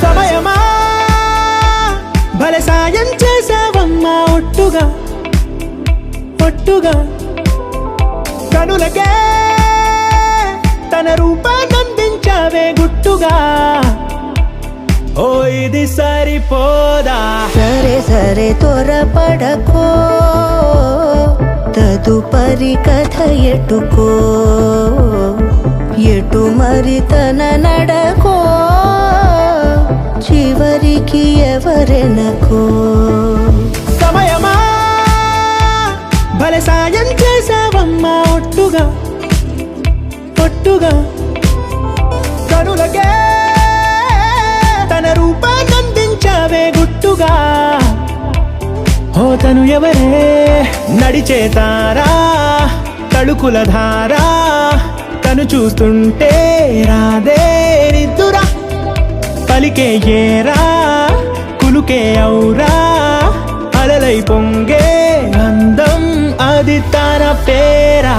సమయమా భలే సాయం చేసావమ్మా ఒట్టుగా ఒట్టుగా కనులకే తన రూపాన్నందించావే గుట్టుగా ఓ ఇది సరిపోదా సరే సరే త్వరపడకో తదుపరి కథ ఎటుకో ఎటు మరి తన నడకో చివరికి ఎవరెనకో సమయమా భలే సాయం చేసావమ్మా ఒట్టుగా ఒట్టుగా కనులకే తన రూపాన్నందించావే గుట్టుగా ఓ తను ఎవరే నడిచే తారా తళుకుల ధారా తను చూస్తుంటే రాదే నిద్దురా పలికే ఏరా కులుకే ఔరా అలలై పొంగే అందం అది తన పేరా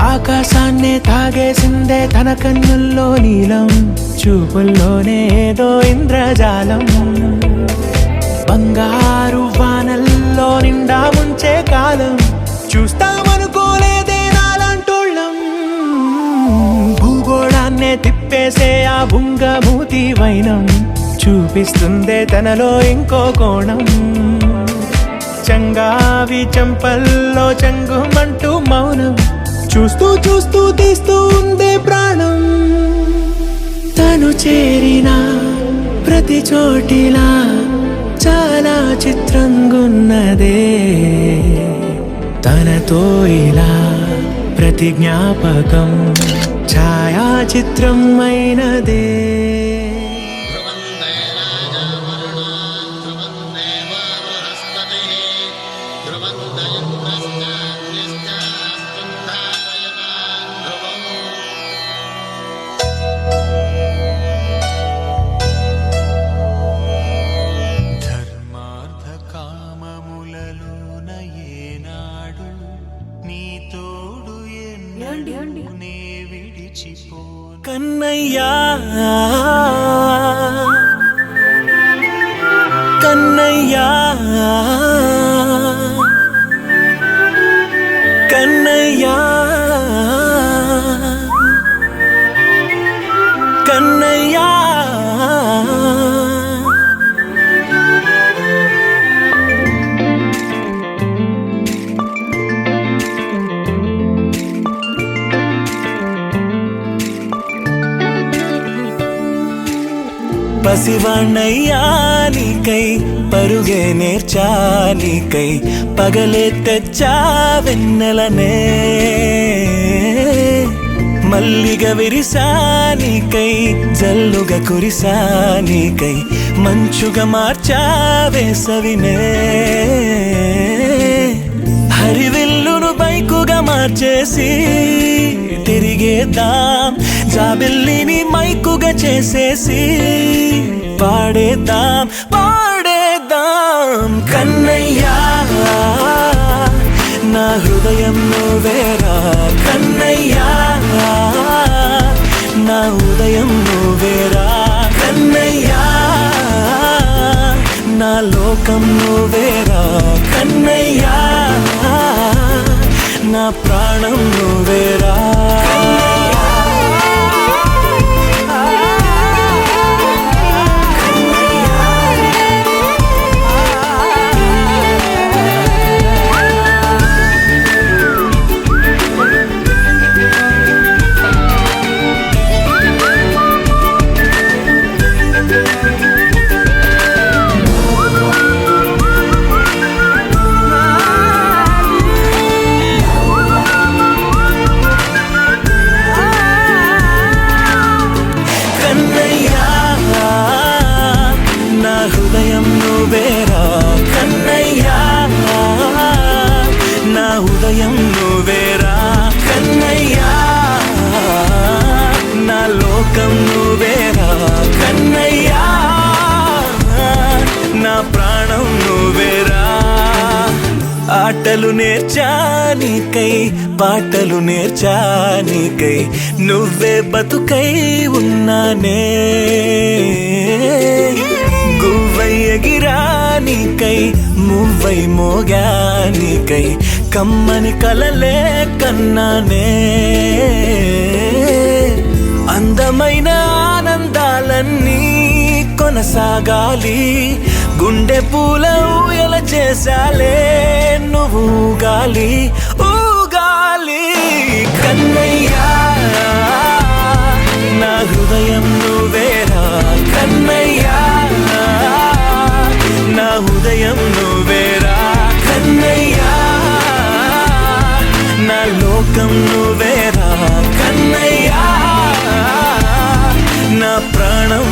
ఆకాశాన్నే తాగేసిందే తన కన్నుల్లో నీలం చూపుల్లోనే ఏదో ఇంద్రజాలం బంగారు వానల్లో నిండా ముంచే కాలం చూస్తామనుకోలేదే నాలాంటోళ్ళం భూగోళాన్నే తిప్పేసే ఆ బుంగమూతి వైనం చూపిస్తుందే తనలో ఇంకో కోణం చంగావి చంపల్లో చంగుమంటూ మౌనం చూస్తూ చూస్తూ తీస్తూ ఉందే ప్రాణం తను చేరిన ప్రతి చోటిలా చాలా చిత్రంగున్నదే తనతో ఇలా ప్రతి జ్ఞాపకం ఛాయాచిత్రం అయినదే కన్నయ్యా కన్నయ్యా కన్నయ్యా కన్నయ్యా పసివాణ్ణయ్యా నీకై పరుగే నేర్చానికై పగలే తెచ్చా వెన్నెలనే మల్లిగ విరిసానికై జల్లుగా కురిసానికై మంచుగా మార్చా వేసవినే హరివిల్లును బైకుగా మార్చేసి తిరిగేద్దాం జాబిల్లిని మైకుగా చేసేసి పాడేద్దాం పాడేద్దాం కన్నయ్యా నా హృదయం నువ్వేరా కన్నయ్యా నా ఉదయం నువ్వేరా కన్నయ్యా నా లోకం నువ్వేరా కన్నయ్యా నా ప్రాణం నువ్వేరా ఆటలు నేర్చానికై పాటలు నేర్చానికై నువ్వే బతుకై ఉన్నానే గువ్వై ఎగిరానికై మువ్వై మోగానికై కమ్మని కలలే కన్నానే అందమైన ఆనందాలన్నీ కొనసాగాలి గుండె పూల ఊయల చేసాలే నువ్వు ఊగాలి ఊగాలి కన్నయ్యా నా హృదయం నువ్వేరా కన్నయ్యా నా హృదయం నువ్వేరా కన్నయ్యా నా లోకం నువ్వేరా కన్నయ్యా నా ప్రాణం